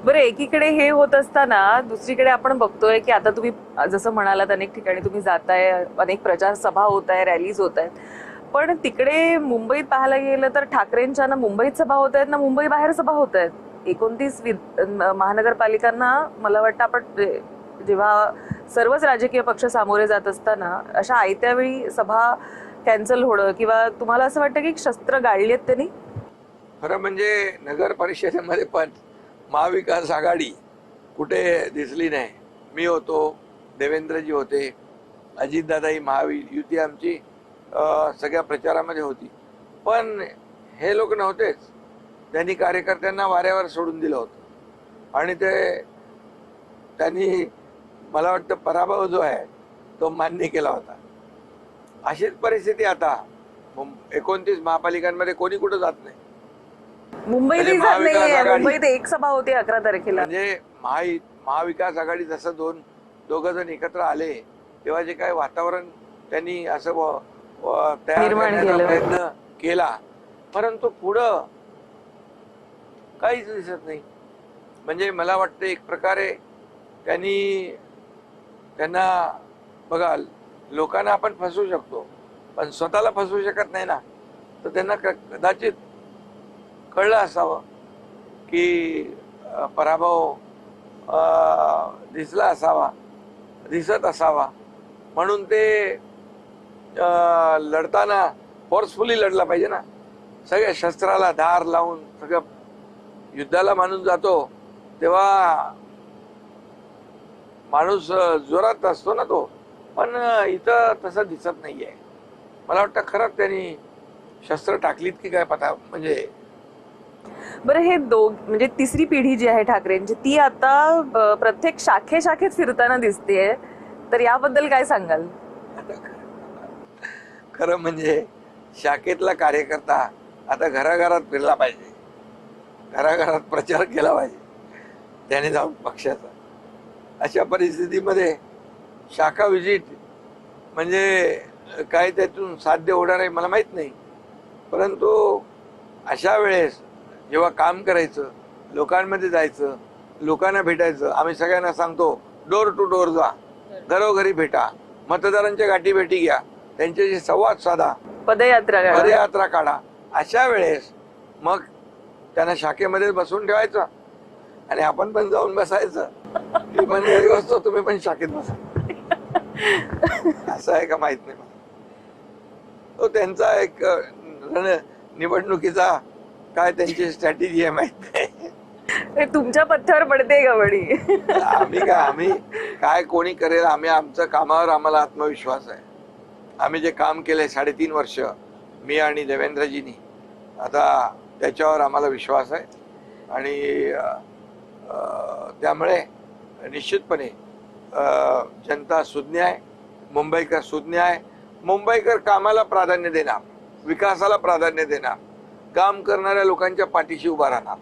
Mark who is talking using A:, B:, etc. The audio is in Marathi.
A: बरं, एकीकडे हे होत असताना दुसरीकडे आपण बघतोय की आता तुम्ही जसं म्हणालात अनेक ठिकाणी तुम्ही जाताय, अनेक प्रचार सभा होत आहे, रॅलीज होत आहेत, पण तिकडे मुंबईत पाहायला गेलं तर ठाकरेंच्या ना मुंबईत सभा होत आहेत ना मुंबई बाहेर सभा होत आहेत. 29 महानगरपालिकांना मला वाटतं आपण जेव्हा सर्वच राजकीय पक्ष सामोरे जात असताना अशा आयत्या वेळी सभा कॅन्सल होणं, किंवा तुम्हाला असं वाटतं की शस्त्र गाळली आहेत त्यांनी?
B: खरं म्हणजे नगर परिषदेमध्ये पण महाविकास आघाडी कुठे दिसली नाही. मी होतो, देवेंद्रजी होते, अजितदादा ही महायुती आमची सगळ्या प्रचारामध्ये होती, पण हे लोक नव्हतेच. त्यांनी कार्यकर्त्यांना वाऱ्यावर सोडून दिलं होतं आणि त्यांनी मला वाटतं पराभव जो आहे तो मान्य केला होता. अशीच परिस्थिती आता 29 महापालिकांमध्ये कोणी कुठं जात नाही.
A: मुंबईत मुंबईत एक सभा होती 11 तारखेला.
B: म्हणजे महाविकास आघाडी जसं दोघ जण एकत्र आले तेव्हा जे काय वातावरण त्यांनी असं तयार करण्याचा प्रयत्न केला, परंतु पुढं काहीच दिसत नाही. म्हणजे मला वाटतं एक प्रकारे त्यांना बघा, लोकांना आपण फसवू शकतो पण स्वतःला फसवू शकत नाही ना. तर त्यांना कदाचित कळलं असावं की पराभव दिसत असावा, म्हणून ते लढताना फोर्सफुली लढला पाहिजे ना. सगळ्या शस्त्राला धार लावून सगळं युद्धाला माणूस जातो तेव्हा माणूस जोरात असतो ना तो, पण इथं तसं दिसत नाहीये. मला वाटतं खरंच त्यांनी शस्त्र टाकलीत की काय पता. म्हणजे
A: बरं, हे म्हणजे तिसरी पिढी जी आहे ठाकरेंची, ती आता प्रत्येक शाखेत फिरताना दिसतेय, तर याबद्दल काय सांगाल?
B: खरं म्हणजे शाखेतला कार्यकर्ता आता घराघरात फिरला पाहिजे, घराघरात प्रचार केला पाहिजे त्याने जाऊन पक्षाचा. अशा परिस्थितीमध्ये शाखा विजिट म्हणजे काय त्यातून साध्य होणार आहे मला माहित नाही, परंतु अशा वेळेस जेव्हा काम करायचं, लोकांमध्ये जायचं, लोकांना भेटायचं. आम्ही सगळ्यांना सांगतो, डोर टू डोर जा, घरोघरी भेटा, मतदारांच्या गाठी भेटी घ्या, त्यांच्याशी संवाद साधा, पदयात्रा काढा. अशा वेळेस मग त्यांना शाखेमध्ये बसून ठेवायचं आणि आपण पण जाऊन बसायचं. मी पण घरी बसतो, तुम्ही पण शाखेत बसा. असं आहे का माहित नाही मला. तो त्यांचा एक निवडणुकीचा काय त्यांची स्ट्रॅटेजी आहे माहित नाही.
A: तुमच्या पथ्यावर पडते का बडी?
B: आम्ही काय कोणी करेल, आम्ही आमच्या कामावर आम्हाला आत्मविश्वास आहे. आम्ही जे काम केलंय 3.5 वर्ष मी आणि देवेंद्रजींनी, आता त्याच्यावर आम्हाला विश्वास आहे आणि त्यामुळे निश्चितपणे जनता सुज्ञ आहे, मुंबईकर सुज्ञ आहे. मुंबईकर कामाला प्राधान्य देणार, विकासाला प्राधान्य देणार, काम करणाऱ्या लोकांच्या पाठीशी उभा राहणार.